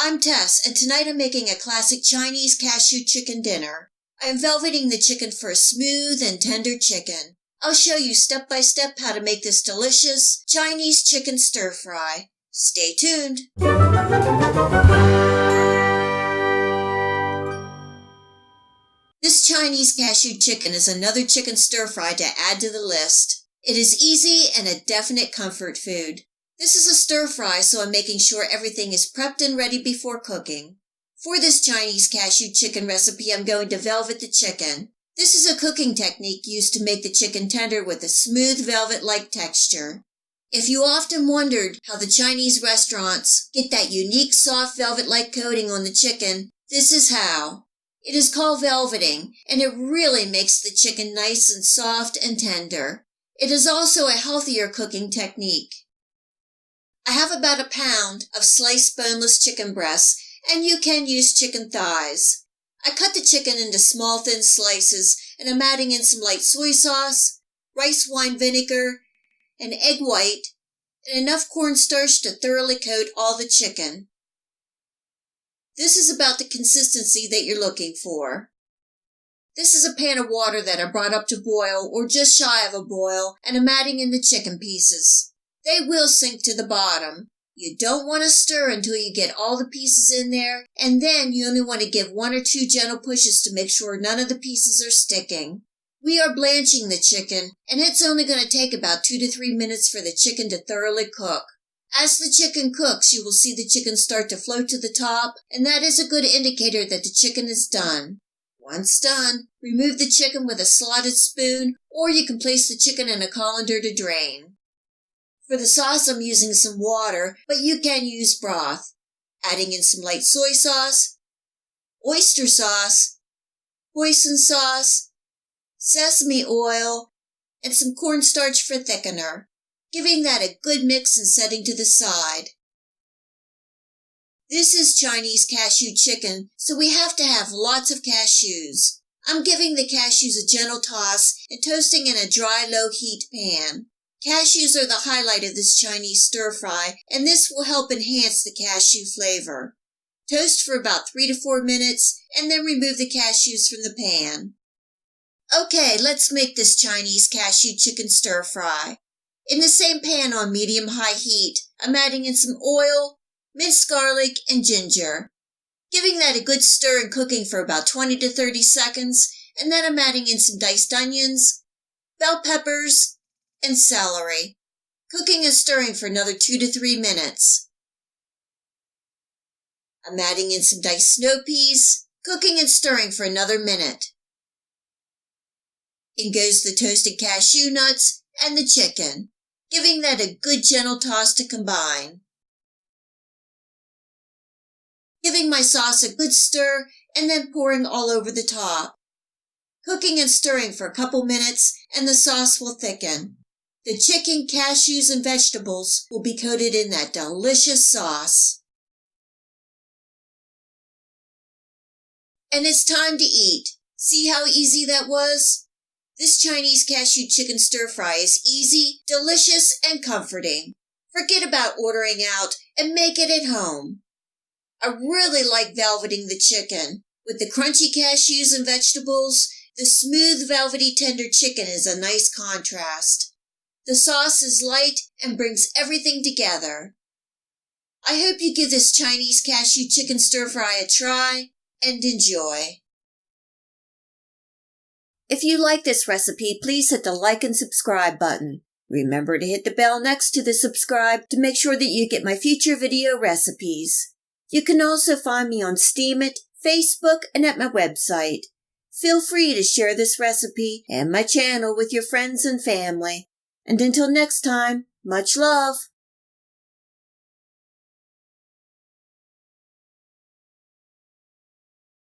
I'm Tess, and tonight I'm making a classic Chinese cashew chicken dinner. I am velveting the chicken for a smooth and tender chicken. I'll show you step by step how to make this delicious Chinese chicken stir-fry. Stay tuned. This Chinese cashew chicken is another chicken stir-fry to add to the list. It is easy and a definite comfort food. This is a stir-fry, so I'm making sure everything is prepped and ready before cooking. For this Chinese cashew chicken recipe, I'm going to velvet the chicken. This is a cooking technique used to make the chicken tender with a smooth velvet-like texture. If you often wondered how the Chinese restaurants get that unique soft velvet-like coating on the chicken, this is how. It is called velveting, and it really makes the chicken nice and soft and tender. It is also a healthier cooking technique. I have about a pound of sliced boneless chicken breasts, and you can use chicken thighs. I cut the chicken into small thin slices, and I'm adding in some light soy sauce, rice wine vinegar, an egg white, and enough cornstarch to thoroughly coat all the chicken. This is about the consistency that you're looking for. This is a pan of water that I brought up to boil or just shy of a boil, and I'm adding in the chicken pieces. They will sink to the bottom. You don't want to stir until you get all the pieces in there, and then you only want to give 1 or 2 gentle pushes to make sure none of the pieces are sticking. We are blanching the chicken, and it's only going to take about 2 to 3 minutes for the chicken to thoroughly cook. As the chicken cooks, you will see the chicken start to float to the top, and that is a good indicator that the chicken is done. Once done, remove the chicken with a slotted spoon, or you can place the chicken in a colander to drain. For the sauce, I'm using some water, but you can use broth. Adding in some light soy sauce, oyster sauce, hoisin sauce, sesame oil, and some cornstarch for thickener, giving that a good mix and setting to the side. This is Chinese cashew chicken, so we have to have lots of cashews. I'm giving the cashews a gentle toss and toasting in a dry, low-heat pan. Cashews are the highlight of this Chinese stir-fry, and this will help enhance the cashew flavor. Toast for about 3 to 4 minutes, and then remove the cashews from the pan. Okay, let's make this Chinese cashew chicken stir-fry. In the same pan on medium-high heat, I'm adding in some oil, minced garlic, and ginger. Giving that a good stir and cooking for about 20 to 30 seconds, and then I'm adding in some diced onions, bell peppers, and celery. Cooking and stirring for another 2 to 3 minutes. I'm adding in some diced snow peas, cooking and stirring for another minute. In goes the toasted cashew nuts and the chicken, giving that a good gentle toss to combine. Giving my sauce a good stir and then pouring all over the top. Cooking and stirring for a couple minutes and the sauce will thicken. The chicken, cashews, and vegetables will be coated in that delicious sauce. And it's time to eat. See how easy that was? This Chinese cashew chicken stir-fry is easy, delicious, and comforting. Forget about ordering out and make it at home. I really like velveting the chicken. With the crunchy cashews and vegetables, the smooth, velvety, tender chicken is a nice contrast. The sauce is light and brings everything together. I hope you give this Chinese cashew chicken stir-fry a try and enjoy. If you like this recipe, please hit the like and subscribe button. Remember to hit the bell next to the subscribe to make sure that you get my future video recipes. You can also find me on Steemit, Facebook, and at my website. Feel free to share this recipe and my channel with your friends and family. And until next time, much love.